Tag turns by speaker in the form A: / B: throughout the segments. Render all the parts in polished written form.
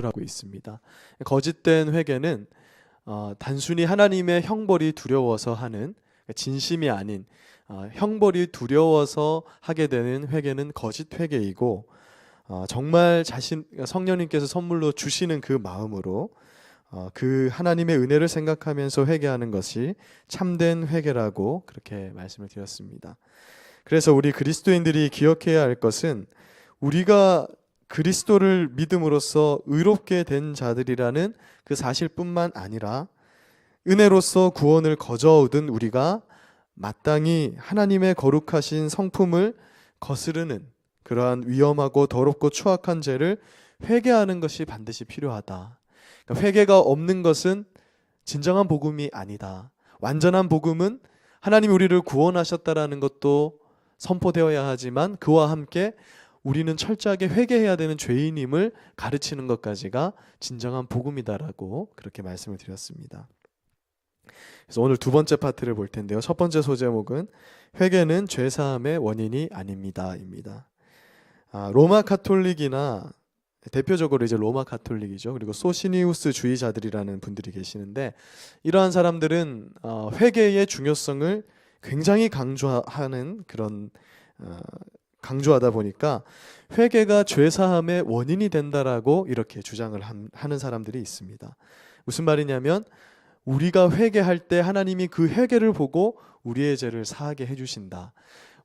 A: 하고 있습니다. 거짓된 회개는 단순히 하나님의 형벌이 두려워서 하는, 진심이 아닌 형벌이 두려워서 하게 되는 회개는 거짓 회개이고, 정말 성령님께서 선물로 주시는 그 마음으로 그 하나님의 은혜를 생각하면서 회개하는 것이 참된 회개라고 그렇게 말씀을 드렸습니다. 그래서 우리 그리스도인들이 기억해야 할 것은, 우리가 그리스도를 믿음으로써 의롭게 된 자들이라는 그 사실뿐만 아니라, 은혜로서 구원을 거저 얻은 우리가 마땅히 하나님의 거룩하신 성품을 거스르는 그러한 위험하고 더럽고 추악한 죄를 회개하는 것이 반드시 필요하다. 그러니까 회개가 없는 것은 진정한 복음이 아니다. 완전한 복음은 하나님이 우리를 구원하셨다라는 것도 선포되어야 하지만, 그와 함께 우리는 철저하게 회개해야 되는 죄인임을 가르치는 것까지가 진정한 복음이다라고 그렇게 말씀을 드렸습니다. 그래서 오늘 두 번째 파트를 볼 텐데요. 첫 번째 소제목은 회개는 죄사함의 원인이 아닙니다입니다. 로마 카톨릭이나 대표적으로 이제 로마 카톨릭이죠. 그리고 소시니우스 주의자들이라는 분들이 계시는데, 이러한 사람들은 회개의 중요성을 굉장히 강조하는 그런 강조하다 보니까 회개가 죄사함의 원인이 된다라고 이렇게 주장을 하는 사람들이 있습니다. 무슨 말이냐면, 우리가 회개할 때 하나님이 그 회개를 보고 우리의 죄를 사하게 해주신다.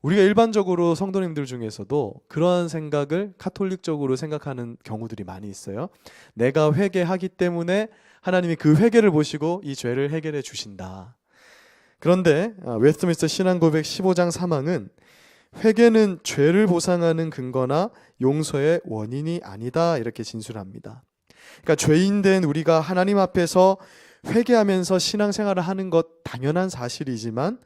A: 우리가 일반적으로 성도님들 중에서도 그러한 생각을 카톨릭적으로 생각하는 경우들이 많이 있어요. 내가 회개하기 때문에 하나님이 그 회개를 보시고 이 죄를 해결해 주신다. 그런데 웨스트민스터 신앙고백 15장 3항은 회개는 죄를 보상하는 근거나 용서의 원인이 아니다, 이렇게 진술합니다. 그러니까 죄인된 우리가 하나님 앞에서 회개하면서 신앙생활을 하는 것 당연한 사실이지만,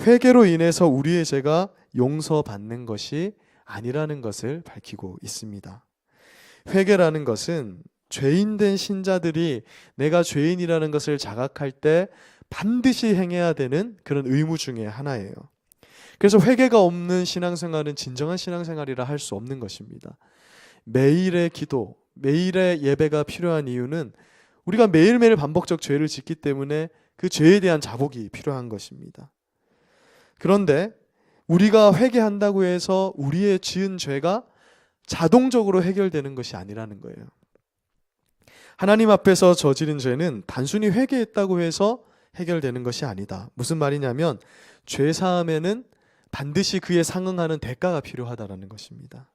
A: 회개로 인해서 우리의 죄가 용서받는 것이 아니라는 것을 밝히고 있습니다. 회개라는 것은 죄인된 신자들이 내가 죄인이라는 것을 자각할 때 반드시 행해야 되는 그런 의무 중에 하나예요. 그래서 회개가 없는 신앙생활은 진정한 신앙생활이라 할 수 없는 것입니다. 매일의 기도, 매일의 예배가 필요한 이유는 우리가 매일매일 반복적 죄를 짓기 때문에 그 죄에 대한 자복이 필요한 것입니다. 그런데 우리가 회개한다고 해서 우리의 지은 죄가 자동적으로 해결되는 것이 아니라는 거예요. 하나님 앞에서 저지른 죄는 단순히 회개했다고 해서 해결되는 것이 아니다. 무슨 말이냐면, 죄사함에는 반드시 그에 상응하는 대가가 필요하다는 것입니다.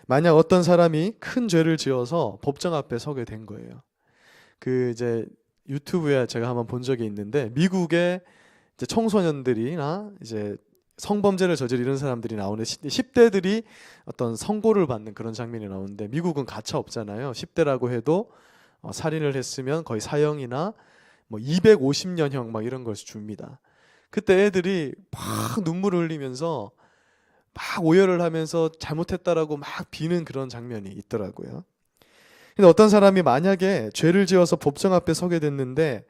A: 만약 어떤 사람이 큰 죄를 지어서 법정 앞에 서게 된 거예요. 이제 유튜브에 제가 한번 본 적이 있는데, 미국의 이제 청소년들이나 이제 성범죄를 저지르는 사람들이 나오는 10대들이 어떤 선고를 받는 그런 장면이 나오는데, 미국은 가차 없잖아요. 10대라고 해도 살인을 했으면 거의 사형이나 뭐 250년형 막 이런 걸 줍니다. 그때 애들이 막 눈물을 흘리면서 막 오열을 하면서 잘못했다라고 막 비는 그런 장면이 있더라고요. 근데 어떤 사람이 만약에 죄를 지어서 법정 앞에 서게 됐는데,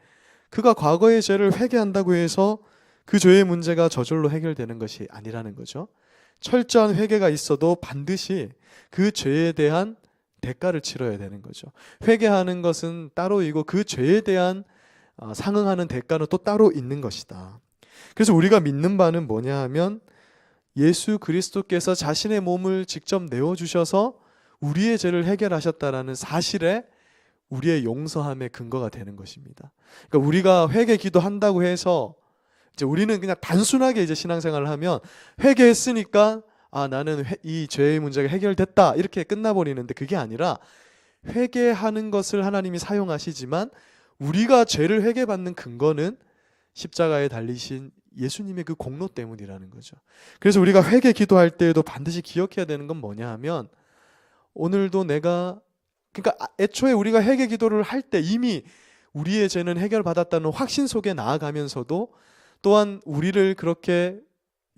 A: 그가 과거의 죄를 회개한다고 해서 그 죄의 문제가 저절로 해결되는 것이 아니라는 거죠. 철저한 회개가 있어도 반드시 그 죄에 대한 대가를 치러야 되는 거죠. 회개하는 것은 따로이고 그 죄에 대한 상응하는 대가는 또 따로 있는 것이다. 그래서 우리가 믿는 바는 뭐냐 하면, 예수 그리스도께서 자신의 몸을 직접 내어주셔서 우리의 죄를 해결하셨다라는 사실에 우리의 용서함의 근거가 되는 것입니다. 그러니까 우리가 회개 기도한다고 해서 이제 우리는 그냥 단순하게 이제 신앙생활을 하면, 회개했으니까 나는 이 죄의 문제가 해결됐다, 이렇게 끝나버리는데, 그게 아니라 회개하는 것을 하나님이 사용하시지만 우리가 죄를 회개받는 근거는 십자가에 달리신 예수님의 그 공로 때문이라는 거죠. 그래서 우리가 회개 기도할 때에도 반드시 기억해야 되는 건 뭐냐 하면, 오늘도 그러니까 애초에 우리가 회개 기도를 할 때 이미 우리의 죄는 해결받았다는 확신 속에 나아가면서도, 또한 우리를 그렇게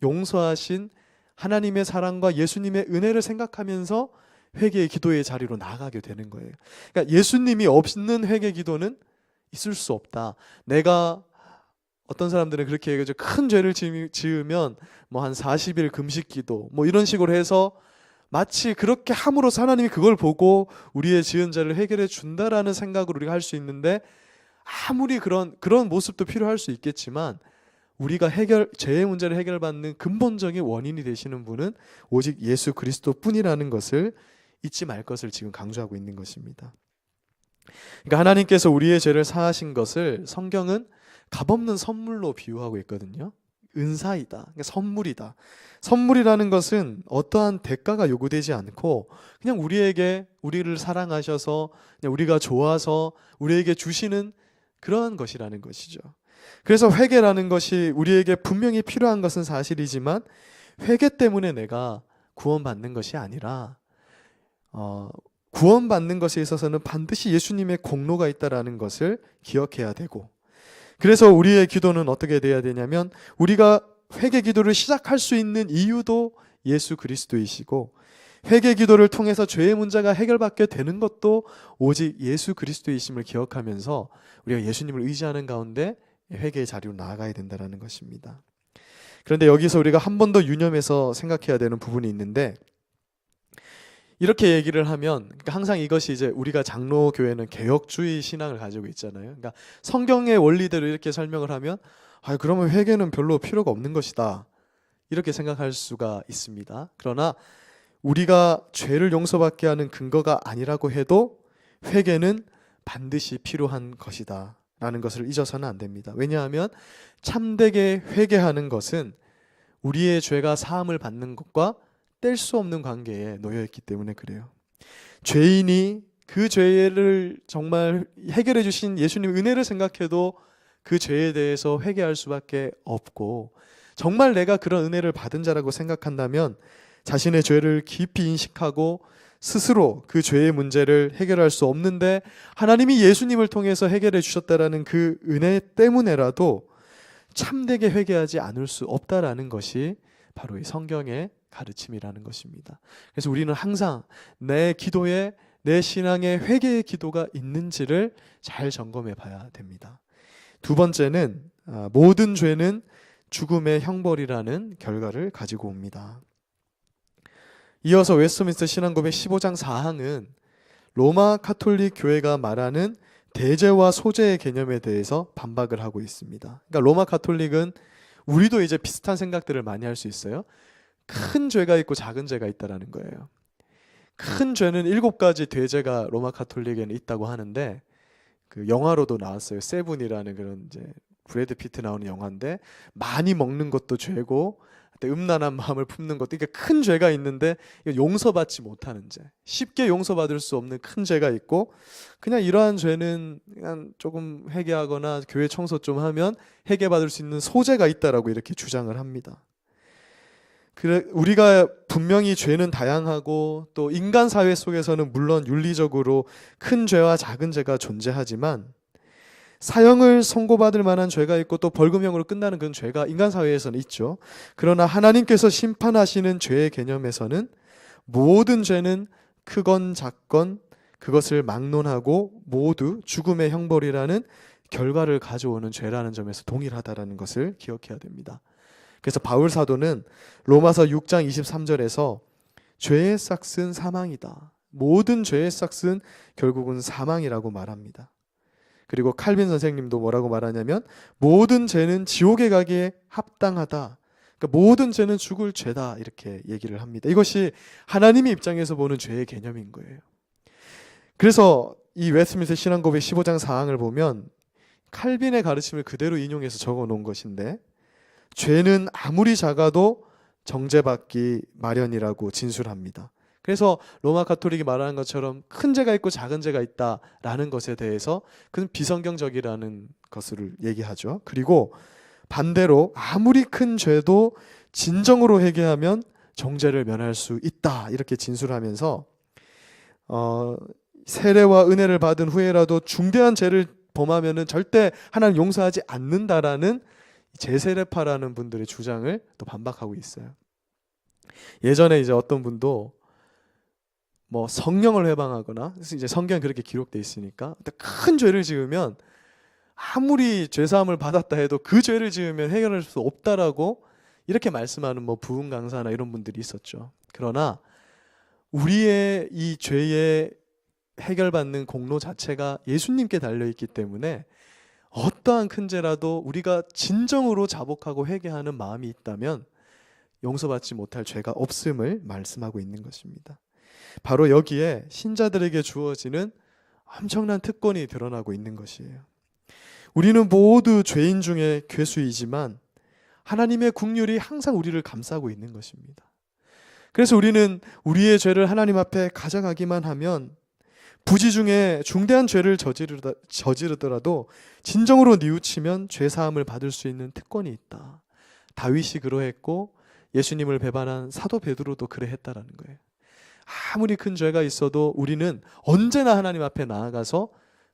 A: 용서하신 하나님의 사랑과 예수님의 은혜를 생각하면서 회개의 기도의 자리로 나아가게 되는 거예요. 그러니까 예수님이 없는 회개 기도는 있을 수 없다. 내가 어떤 사람들은 그렇게 얘기하죠. 큰 죄를 지으면 뭐 한 40일 금식 기도 뭐 이런 식으로 해서 마치 그렇게 함으로써 하나님이 그걸 보고 우리의 지은 죄를 해결해 준다라는 생각으로 우리가 할 수 있는데, 아무리 그런 모습도 필요할 수 있겠지만 우리가 죄의 문제를 해결받는 근본적인 원인이 되시는 분은 오직 예수 그리스도뿐이라는 것을 잊지 말 것을 지금 강조하고 있는 것입니다. 그러니까 하나님께서 우리의 죄를 사하신 것을 성경은 값없는 선물로 비유하고 있거든요. 은사이다. 그러니까 선물이다. 선물이라는 것은 어떠한 대가가 요구되지 않고 그냥 우리를 사랑하셔서, 그냥 우리가 좋아서 우리에게 주시는 그러한 것이라는 것이죠. 그래서 회개라는 것이 우리에게 분명히 필요한 것은 사실이지만, 회개 때문에 내가 구원받는 것이 아니라 구원받는 것에 있어서는 반드시 예수님의 공로가 있다라는 것을 기억해야 되고, 그래서 우리의 기도는 어떻게 돼야 되냐면, 우리가 회개 기도를 시작할 수 있는 이유도 예수 그리스도이시고, 회개 기도를 통해서 죄의 문제가 해결받게 되는 것도 오직 예수 그리스도이심을 기억하면서 우리가 예수님을 의지하는 가운데 회개의 자리로 나아가야 된다는 것입니다. 그런데 여기서 우리가 한 번 더 유념해서 생각해야 되는 부분이 있는데, 이렇게 얘기를 하면, 그러니까 항상 이것이 이제 우리가 장로교회는 개혁주의 신앙을 가지고 있잖아요. 그러니까 성경의 원리대로 이렇게 설명을 하면, 그러면 회개는 별로 필요가 없는 것이다, 이렇게 생각할 수가 있습니다. 그러나 우리가 죄를 용서받게 하는 근거가 아니라고 해도 회개는 반드시 필요한 것이다 라는 것을 잊어서는 안 됩니다. 왜냐하면 참되게 회개하는 것은 우리의 죄가 사함을 받는 것과 뗄 수 없는 관계에 놓여 있기 때문에 그래요. 죄인이 그 죄를 정말 해결해 주신 예수님 은혜를 생각해도 그 죄에 대해서 회개할 수밖에 없고, 정말 내가 그런 은혜를 받은 자라고 생각한다면 자신의 죄를 깊이 인식하고 스스로 그 죄의 문제를 해결할 수 없는데 하나님이 예수님을 통해서 해결해 주셨다라는 그 은혜 때문에라도 참되게 회개하지 않을 수 없다라는 것이 바로 이 성경의 가르침이라는 것입니다. 그래서 우리는 항상 내 기도에, 내 신앙에 회개의 기도가 있는지를 잘 점검해 봐야 됩니다. 두 번째는 모든 죄는 죽음의 형벌이라는 결과를 가지고 옵니다. 이어서 웨스트민스터 신앙고백 15장 4항은 로마 가톨릭 교회가 말하는 대죄와 소죄의 개념에 대해서 반박을 하고 있습니다. 그러니까 로마 가톨릭은, 우리도 이제 비슷한 생각들을 많이 할 수 있어요. 큰 죄가 있고 작은 죄가 있다라는 거예요. 큰 죄는 7가지 대죄가 로마 가톨릭에는 있다고 하는데, 그 영화로도 나왔어요. 세븐이라는 그런 이제 브래드 피트 나오는 영화인데, 많이 먹는 것도 죄고 음란한 마음을 품는 것도, 그러니까 큰 죄가 있는데 용서받지 못하는 죄, 쉽게 용서받을 수 없는 큰 죄가 있고, 그냥 이러한 죄는 그냥 조금 회개하거나 교회 청소 좀 하면 회개받을 수 있는 소재가 있다라고 이렇게 주장을 합니다. 그래, 우리가 분명히 죄는 다양하고 또 인간 사회 속에서는 물론 윤리적으로 큰 죄와 작은 죄가 존재하지만, 사형을 선고받을 만한 죄가 있고 또 벌금형으로 끝나는 그런 죄가 인간 사회에서는 있죠. 그러나 하나님께서 심판하시는 죄의 개념에서는 모든 죄는 크건 작건 그것을 막론하고 모두 죽음의 형벌이라는 결과를 가져오는 죄라는 점에서 동일하다라는 것을 기억해야 됩니다. 그래서 바울 사도는 로마서 6장 23절에서 죄의 싹은 사망이다, 모든 죄의 싹은 결국은 사망이라고 말합니다. 그리고 칼빈 선생님도 뭐라고 말하냐면, 모든 죄는 지옥에 가기에 합당하다, 그러니까 모든 죄는 죽을 죄다, 이렇게 얘기를 합니다. 이것이 하나님의 입장에서 보는 죄의 개념인 거예요. 그래서 이 웨스트민스터 신앙고백 15장 4항을 보면 칼빈의 가르침을 그대로 인용해서 적어 놓은 것인데, 죄는 아무리 작아도 정죄받기 마련이라고 진술합니다. 그래서 로마 가톨릭이 말하는 것처럼 큰 죄가 있고 작은 죄가 있다라는 것에 대해서 그는 비성경적이라는 것을 얘기하죠. 그리고 반대로 아무리 큰 죄도 진정으로 회개하면 정죄를 면할 수 있다, 이렇게 진술하면서 세례와 은혜를 받은 후에라도 중대한 죄를 범하면은 절대 하나님 용서하지 않는다라는 제세례파라는 분들의 주장을 또 반박하고 있어요. 예전에 이제 어떤 분도 뭐 성령을 회방하거나, 이제 성경에 그렇게 기록돼 있으니까 큰 죄를 지으면 아무리 죄사함을 받았다 해도 그 죄를 지으면 해결할 수 없다라고 이렇게 말씀하는 뭐 부흥 강사나 이런 분들이 있었죠. 그러나 우리의 이 죄의 해결받는 공로 자체가 예수님께 달려있기 때문에 어떠한 큰 죄라도 우리가 진정으로 자복하고 회개하는 마음이 있다면 용서받지 못할 죄가 없음을 말씀하고 있는 것입니다. 바로 여기에 신자들에게 주어지는 엄청난 특권이 드러나고 있는 것이에요. 우리는 모두 죄인 중에 괴수이지만 하나님의 긍휼이 항상 우리를 감싸고 있는 것입니다. 그래서 우리는 우리의 죄를 하나님 앞에 가져가기만 하면 부지 중에 중대한 죄를 저지르더라도 진정으로 뉘우치면 죄사함을 받을 수 있는 특권이 있다. 다윗이 그러했고 예수님을 배반한 사도 베드로도 그러했다라는 거예요. 아무리 큰 죄가 있어도 우리는 언제나 하나님 앞에 나아가서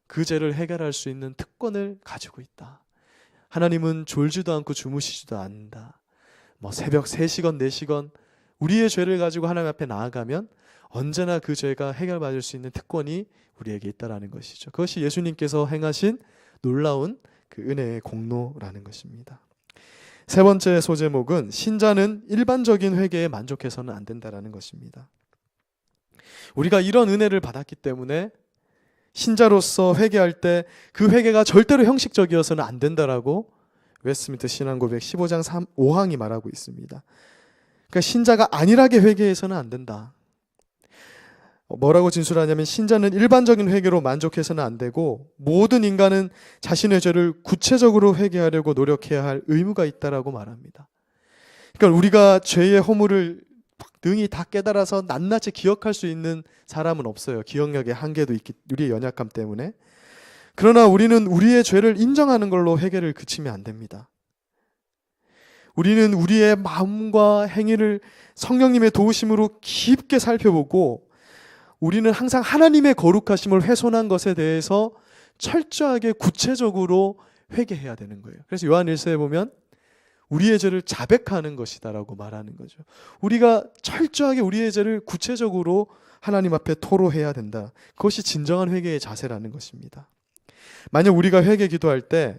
A: 그 죄를 해결할 수 있는 특권을 가지고 있다. 하나님은 졸지도 않고 주무시지도 않는다. 새벽 3시간 4시간 우리의 죄를 가지고 하나님 앞에 나아가면 언제나 그 죄가 해결받을 수 있는 특권이 우리에게 있다라는 것이죠. 그것이 예수님께서 행하신 놀라운 그 은혜의 공로라는 것입니다. 세 번째 소제목은 신자는 일반적인 회개에 만족해서는 안 된다라는 것입니다. 우리가 이런 은혜를 받았기 때문에 신자로서 회개할 때 그 회개가 절대로 형식적이어서는 안 된다라고 웨스트민스터 신앙고백 15장 5항이 말하고 있습니다. 그러니까 신자가 안일하게 회개해서는 안 된다. 뭐라고 진술하냐면 신자는 일반적인 회개로 만족해서는 안 되고 모든 인간은 자신의 죄를 구체적으로 회개하려고 노력해야 할 의무가 있다라고 말합니다. 그러니까 우리가 죄의 허물을 능히 다 깨달아서 낱낱이 기억할 수 있는 사람은 없어요. 기억력의 한계도 있기, 우리의 연약함 때문에. 그러나 우리는 우리의 죄를 인정하는 걸로 회개를 그치면 안 됩니다. 우리는 우리의 마음과 행위를 성령님의 도우심으로 깊게 살펴보고 우리는 항상 하나님의 거룩하심을 훼손한 것에 대해서 철저하게 구체적으로 회개해야 되는 거예요. 그래서 요한 1서에 보면 우리의 죄를 자백하는 것이다라고 말하는 거죠. 우리가 철저하게 우리의 죄를 구체적으로 하나님 앞에 토로해야 된다. 그것이 진정한 회개의 자세라는 것입니다. 만약 우리가 회개 기도할 때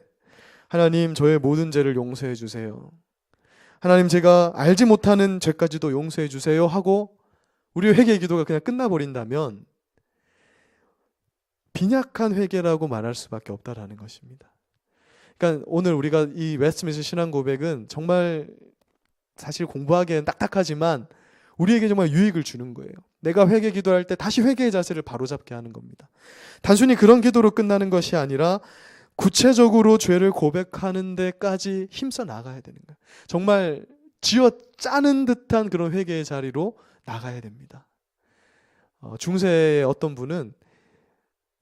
A: 하나님 저의 모든 죄를 용서해 주세요. 하나님 제가 알지 못하는 죄까지도 용서해 주세요 하고 우리의 회개 기도가 그냥 끝나버린다면 빈약한 회개라고 말할 수밖에 없다라는 것입니다. 그러니까 오늘 우리가 이 웨스트민스터 신앙 고백은 정말 사실 공부하기엔 딱딱하지만 우리에게 정말 유익을 주는 거예요. 내가 회개 기도할 때 다시 회개의 자세를 바로잡게 하는 겁니다. 단순히 그런 기도로 끝나는 것이 아니라 구체적으로 죄를 고백하는 데까지 힘써 나가야 되는 거예요. 정말 쥐어 짜는 듯한 그런 회개의 자리로 나가야 됩니다. 중세의 어떤 분은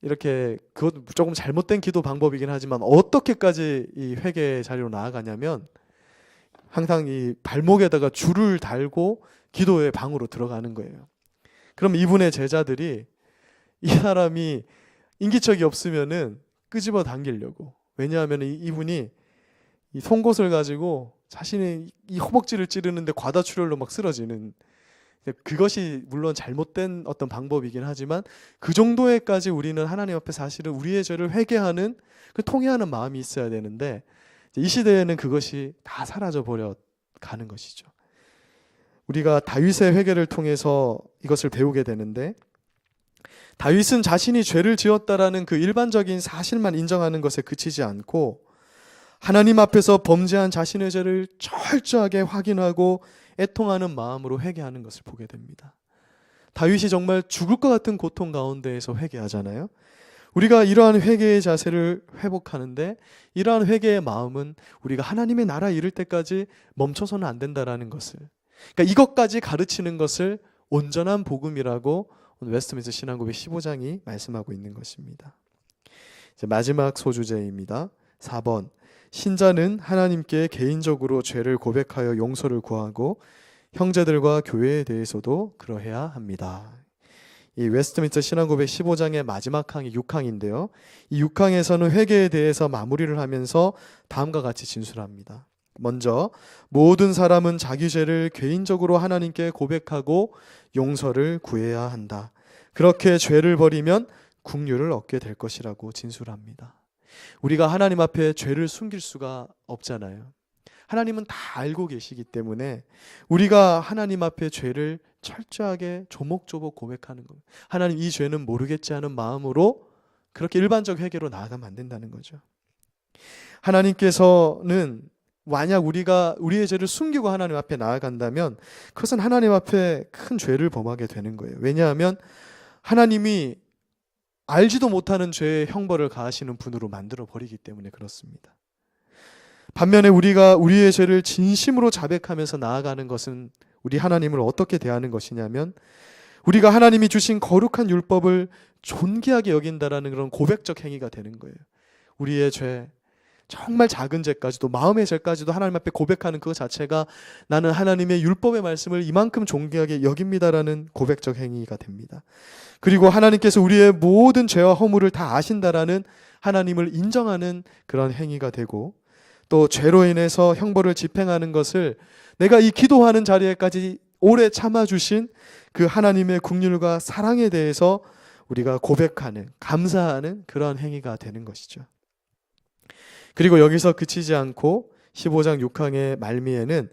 A: 이렇게 그것 조금 잘못된 기도 방법이긴 하지만 어떻게까지 이 회개의 자리로 나아가냐면 항상 이 발목에다가 줄을 달고 기도의 방으로 들어가는 거예요. 그럼 이분의 제자들이 이 사람이 인기척이 없으면은 끄집어 당기려고. 왜냐하면 이분이 이 송곳을 가지고 자신의 이 허벅지를 찌르는데 과다출혈로 막 쓰러지는, 그것이 물론 잘못된 어떤 방법이긴 하지만 그 정도에까지 우리는 하나님 앞에 사실은 우리의 죄를 회개하는 그 통회하는 마음이 있어야 되는데 이 시대에는 그것이 다 사라져 버려 가는 것이죠. 우리가 다윗의 회개를 통해서 이것을 배우게 되는데 다윗은 자신이 죄를 지었다라는 그 일반적인 사실만 인정하는 것에 그치지 않고 하나님 앞에서 범죄한 자신의 죄를 철저하게 확인하고 애통하는 마음으로 회개하는 것을 보게 됩니다. 다윗이 정말 죽을 것 같은 고통 가운데에서 회개하잖아요. 우리가 이러한 회개의 자세를 회복하는데 이러한 회개의 마음은 우리가 하나님의 나라에 이를 때까지 멈춰서는 안 된다라는 것을, 그러니까 이것까지 가르치는 것을 온전한 복음이라고 오늘 웨스트민스터 신앙고백 15장이 말씀하고 있는 것입니다. 이제 마지막 소주제입니다. 4번. 신자는 하나님께 개인적으로 죄를 고백하여 용서를 구하고 형제들과 교회에 대해서도 그러해야 합니다. 이 웨스트민스터 신앙고백 15장의 마지막 항이 6항인데요. 이 6항에서는 회개에 대해서 마무리를 하면서 다음과 같이 진술합니다. 먼저 모든 사람은 자기 죄를 개인적으로 하나님께 고백하고 용서를 구해야 한다. 그렇게 죄를 버리면 긍휼을 얻게 될 것이라고 진술합니다. 우리가 하나님 앞에 죄를 숨길 수가 없잖아요. 하나님은 다 알고 계시기 때문에 우리가 하나님 앞에 죄를 철저하게 조목조목 고백하는 겁니다. 하나님, 이 죄는 모르겠지 하는 마음으로 그렇게 일반적 회개로 나아가면 안 된다는 거죠. 하나님께서는 만약 우리가 우리의 죄를 숨기고 하나님 앞에 나아간다면 그것은 하나님 앞에 큰 죄를 범하게 되는 거예요. 왜냐하면 하나님이 알지도 못하는 죄의 형벌을 가하시는 분으로 만들어 버리기 때문에 그렇습니다. 반면에 우리가 우리의 죄를 진심으로 자백하면서 나아가는 것은 우리 하나님을 어떻게 대하는 것이냐면 우리가 하나님이 주신 거룩한 율법을 존귀하게 여긴다라는 그런 고백적 행위가 되는 거예요. 우리의 죄, 정말 작은 죄까지도, 마음의 죄까지도 하나님 앞에 고백하는 그 자체가 나는 하나님의 율법의 말씀을 이만큼 존귀하게 여깁니다라는 고백적 행위가 됩니다. 그리고 하나님께서 우리의 모든 죄와 허물을 다 아신다라는 하나님을 인정하는 그런 행위가 되고, 또 죄로 인해서 형벌을 집행하는 것을 내가 이 기도하는 자리에까지 오래 참아주신 그 하나님의 긍휼과 사랑에 대해서 우리가 고백하는, 감사하는 그런 행위가 되는 것이죠. 그리고 여기서 그치지 않고 15장 6항의 말미에는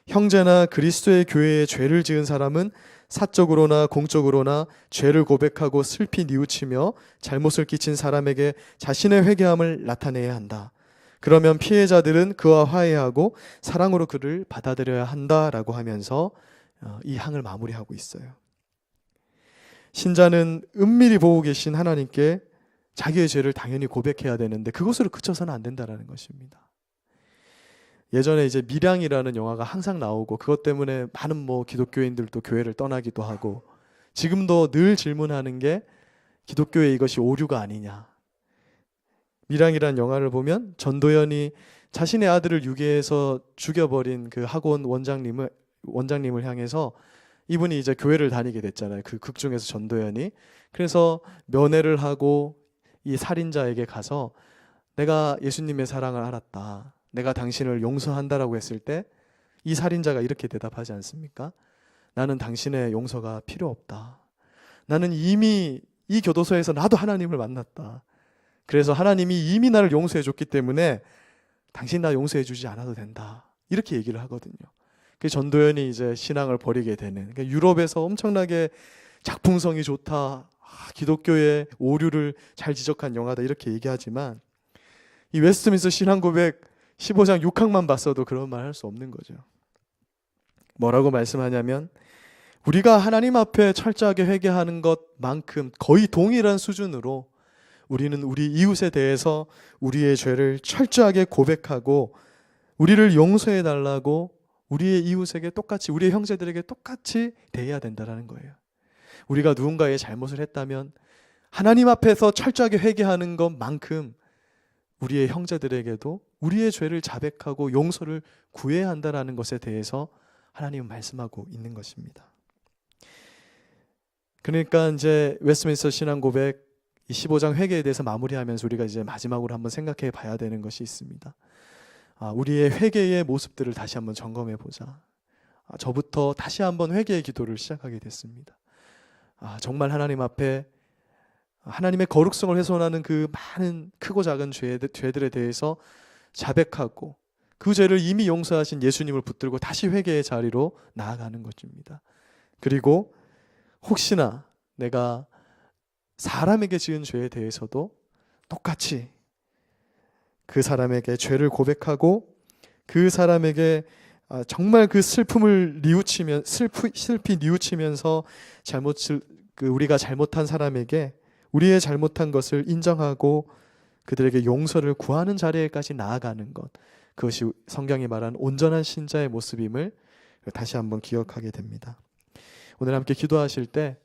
A: 형제나 그리스도의 교회에 죄를 지은 사람은 사적으로나 공적으로나 죄를 고백하고 슬피 뉘우치며 잘못을 끼친 사람에게 자신의 회개함을 나타내야 한다. 그러면 피해자들은 그와 화해하고 사랑으로 그를 받아들여야 한다라고 하면서 이 항을 마무리하고 있어요. 신자는 은밀히 보고 계신 하나님께 자기의 죄를 당연히 고백해야 되는데 그것으로 그쳐서는 안 된다는 것입니다. 예전에 이제 밀양이라는 영화가 항상 나오고 그것 때문에 많은 기독교인들도 교회를 떠나기도 하고, 지금도 늘 질문하는 게 기독교의 이것이 오류가 아니냐. 밀양이라는 영화를 보면 전도연이 자신의 아들을 유괴해서 죽여버린 그 학원 원장님을 향해서, 이분이 이제 교회를 다니게 됐잖아요. 그 극 중에서 전도연이. 그래서 면회를 하고 이 살인자에게 가서 내가 예수님의 사랑을 알았다, 내가 당신을 용서한다라고 했을 때 이 살인자가 이렇게 대답하지 않습니까? 나는 당신의 용서가 필요 없다. 나는 이미 이 교도소에서 나도 하나님을 만났다. 그래서 하나님이 이미 나를 용서해 줬기 때문에 당신 나 용서해 주지 않아도 된다. 이렇게 얘기를 하거든요. 그 전도연이 이제 신앙을 버리게 되는, 그러니까 유럽에서 엄청나게 작품성이 좋다, 기독교의 오류를 잘 지적한 영화다 이렇게 얘기하지만 이 웨스트민스터 신앙고백 15장 6항만 봤어도 그런 말 할 수 없는 거죠. 뭐라고 말씀하냐면 우리가 하나님 앞에 철저하게 회개하는 것만큼 거의 동일한 수준으로 우리는 우리 이웃에 대해서 우리의 죄를 철저하게 고백하고 우리를 용서해 달라고 우리의 이웃에게 똑같이, 우리의 형제들에게 똑같이 대해야 된다는 거예요. 우리가 누군가의 잘못을 했다면 하나님 앞에서 철저하게 회개하는 것만큼 우리의 형제들에게도 우리의 죄를 자백하고 용서를 구해야 한다는 것에 대해서 하나님은 말씀하고 있는 것입니다. 그러니까 이제 웨스트민스터 신앙고백 15장 회개에 대해서 마무리하면서 우리가 이제 마지막으로 한번 생각해 봐야 되는 것이 있습니다. 우리의 회개의 모습들을 다시 한번 점검해 보자. 저부터 다시 한번 회개의 기도를 시작하게 됐습니다. 정말 하나님 앞에 하나님의 거룩성을 훼손하는 그 많은 크고 작은 죄들에 대해서 자백하고 그 죄를 이미 용서하신 예수님을 붙들고 다시 회개의 자리로 나아가는 것입니다. 그리고 혹시나 내가 사람에게 지은 죄에 대해서도 똑같이 그 사람에게 죄를 고백하고 그 사람에게 정말 그 슬픔을 슬피 뉘우치면서 우리가 잘못한 사람에게 우리의 잘못한 것을 인정하고 그들에게 용서를 구하는 자리에까지 나아가는 것, 그것이 성경이 말하는 온전한 신자의 모습임을 다시 한번 기억하게 됩니다. 오늘 함께 기도하실 때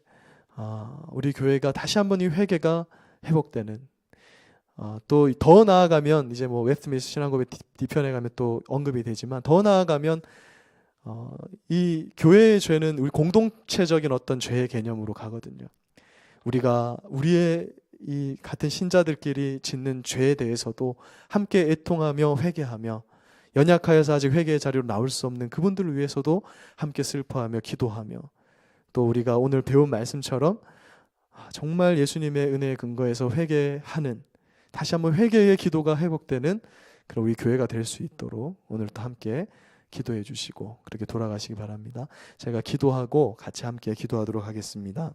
A: 우리 교회가 다시 한번 이 회개가 회복되는, 또 더 나아가면 이제 웨스트민스터 신앙고백 뒤편에 가면 또 언급이 되지만 더 나아가면 이 교회의 죄는 우리 공동체적인 어떤 죄의 개념으로 가거든요. 우리가 우리의 이 같은 신자들끼리 짓는 죄에 대해서도 함께 애통하며 회개하며, 연약하여서 아직 회개의 자리로 나올 수 없는 그분들을 위해서도 함께 슬퍼하며 기도하며, 또 우리가 오늘 배운 말씀처럼 정말 예수님의 은혜에 근거해서 회개하는, 다시 한번 회개의 기도가 회복되는 그런 우리 교회가 될 수 있도록 오늘도 함께 기도해 주시고 그렇게 돌아가시기 바랍니다. 제가 기도하고 같이 함께 기도하도록 하겠습니다.